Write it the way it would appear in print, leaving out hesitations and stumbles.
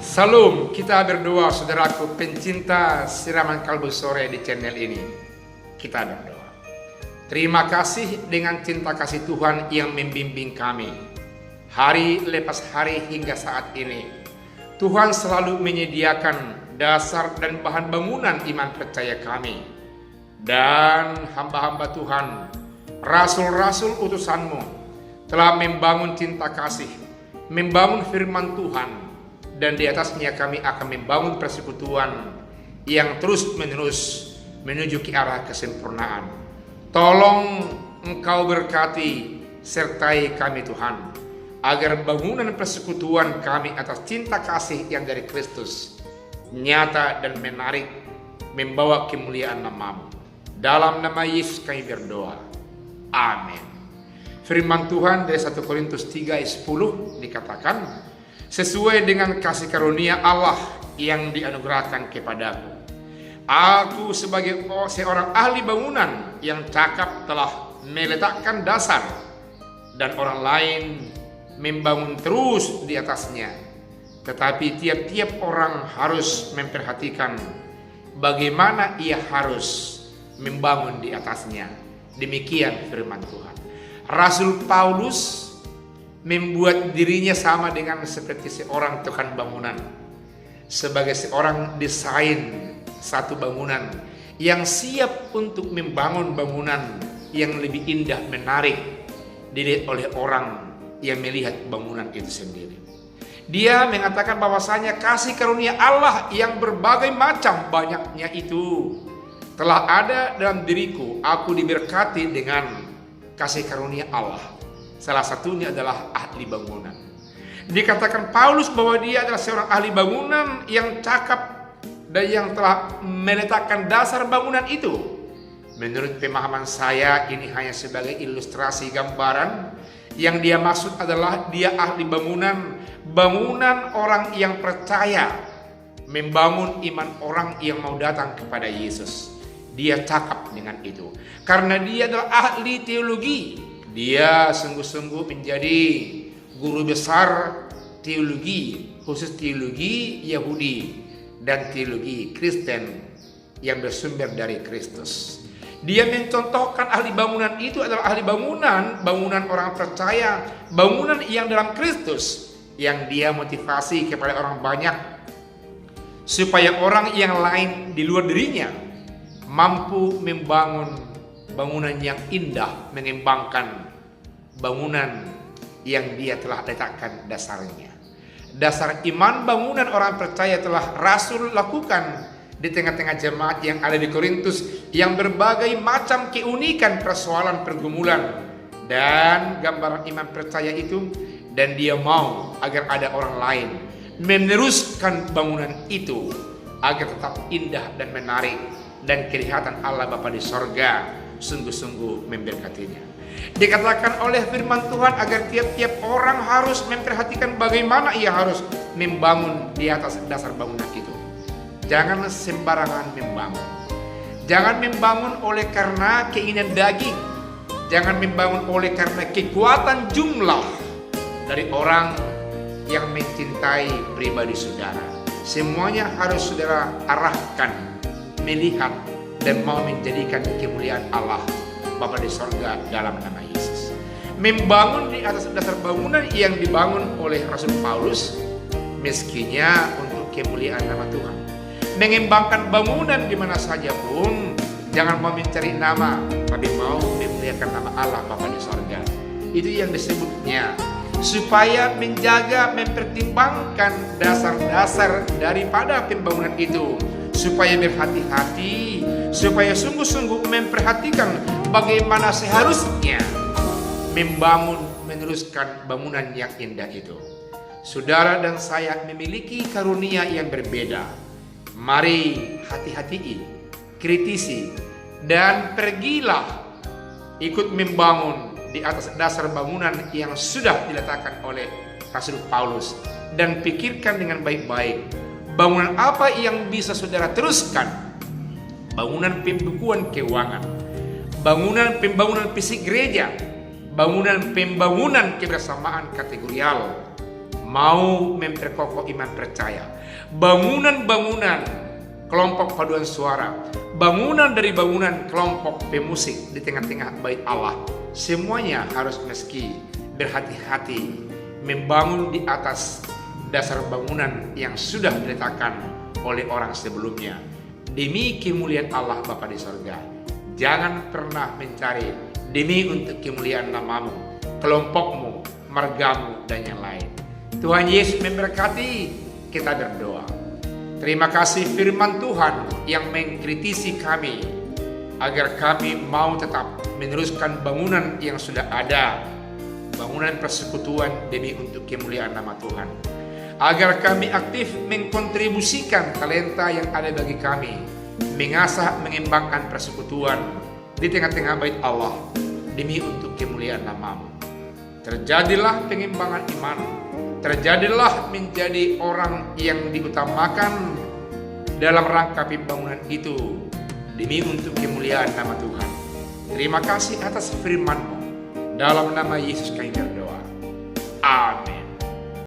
Salam, kita berdoa saudaraku pencinta siraman kalbu sore di channel ini. Kita berdoa. Terima kasih dengan cinta kasih Tuhan yang membimbing kami. Hari lepas hari hingga saat ini. Tuhan selalu menyediakan dasar dan bahan bangunan iman percaya kami. Dan hamba-hamba Tuhan, rasul-rasul utusanmu telah membangun cinta kasih, membangun firman Tuhan. Dan di atasnya kami akan membangun persekutuan yang terus-menerus menuju ke arah kesempurnaan. Tolong Engkau berkati sertai kami Tuhan, agar bangunan persekutuan kami atas cinta kasih yang dari Kristus nyata dan menarik, membawa kemuliaan nama-Mu. Dalam nama Yesus kami berdoa. Amin. Firman Tuhan dari 1 Korintus 3 ayat 10 dikatakan, sesuai dengan kasih karunia Allah yang dianugerahkan kepadaku, aku sebagai seorang ahli bangunan yang cakap telah meletakkan dasar, dan orang lain membangun terus di atasnya. Tetapi tiap-tiap orang harus memperhatikan bagaimana ia harus membangun di atasnya. Demikian firman Tuhan. Rasul Paulus membuat dirinya sama dengan seperti seorang tukang bangunan, sebagai seorang desain satu bangunan yang siap untuk membangun bangunan yang lebih indah, menarik dilihat oleh orang yang melihat bangunan itu sendiri. Dia mengatakan bahwasanya kasih karunia Allah yang berbagai macam banyaknya itu telah ada dalam diriku. Aku diberkati dengan kasih karunia Allah. Salah satunya adalah ahli bangunan. Dikatakan Paulus bahwa dia adalah seorang ahli bangunan yang cakap dan yang telah meletakkan dasar bangunan itu. Menurut pemahaman saya, ini hanya sebagai ilustrasi gambaran. Yang dia maksud adalah dia ahli bangunan, bangunan orang yang percaya, membangun iman orang yang mau datang kepada Yesus. Dia cakap dengan itu karena dia adalah ahli teologi. Dia sungguh-sungguh menjadi guru besar teologi, khusus teologi Yahudi dan teologi Kristen yang bersumber dari Kristus. Dia mencontohkan ahli bangunan itu adalah ahli bangunan, bangunan orang percaya, bangunan yang dalam Kristus, yang dia motivasi kepada orang banyak supaya orang yang lain di luar dirinya mampu membangun bangunan yang indah, mengembangkan bangunan yang dia telah letakkan dasarnya. Dasar iman bangunan orang percaya telah Rasul lakukan di tengah-tengah jemaat yang ada di Korintus, yang berbagai macam keunikan, persoalan, pergumulan dan gambaran iman percaya itu. Dan dia mau agar ada orang lain meneruskan bangunan itu agar tetap indah dan menarik, dan kelihatan Allah Bapa di sorga sungguh-sungguh memberkatinya. Dikatakan oleh firman Tuhan agar tiap-tiap orang harus memperhatikan bagaimana ia harus membangun di atas dasar bangunan itu. Jangan sembarangan membangun. Jangan membangun oleh karena keinginan daging. Jangan membangun oleh karena kekuatan jumlah dari orang yang mencintai pribadi saudara. Semuanya harus saudara arahkan, melihat, dan mau menjadikan kemuliaan Allah Bapa di sorga dalam nama Yesus. Membangun di atas dasar bangunan yang dibangun oleh Rasul Paulus, meskinya untuk kemuliaan nama Tuhan. Mengembangkan bangunan di mana saja pun, jangan mau mencari nama, tapi mau memuliakan nama Allah Bapa di sorga. Itu yang disebutnya supaya menjaga, mempertimbangkan dasar-dasar daripada pembangunan itu, supaya berhati-hati, supaya sungguh-sungguh memperhatikan bagaimana seharusnya membangun, meneruskan bangunan yang indah itu. Saudara dan saya memiliki karunia yang berbeda. Mari hati-hati, kritisi, dan pergilah ikut membangun di atas dasar bangunan yang sudah diletakkan oleh Rasul Paulus. Dan pikirkan dengan baik-baik, bangunan apa yang bisa saudara teruskan. Bangunan pembukuan keuangan, bangunan pembangunan fisik gereja, bangunan pembangunan kebersamaan kategorial, mau memperkokoh iman percaya. Bangunan-bangunan kelompok paduan suara, bangunan dari bangunan kelompok pemusik di tengah-tengah bait Allah, semuanya harus meski berhati-hati membangun di atas dasar bangunan yang sudah diletakkan oleh orang sebelumnya demi kemuliaan Allah Bapa di sorga. Jangan pernah mencari demi untuk kemuliaan namamu, kelompokmu, margamu, dan yang lain. Tuhan Yesus memberkati. Kita berdoa. Terima kasih firman Tuhan yang mengkritisi kami agar kami mau tetap meneruskan bangunan yang sudah ada, bangunan persekutuan demi untuk kemuliaan nama Tuhan. Agar kami aktif mengkontribusikan talenta yang ada bagi kami, mengasah mengembangkan persekutuan di tengah-tengah bait Allah demi untuk kemuliaan namamu. Terjadilah pengembangan iman, terjadilah menjadi orang yang diutamakan dalam rangka pembangunan itu demi untuk kemuliaan nama Tuhan. Terima kasih atas firman-Mu. Dalam nama Yesus kami berdoa.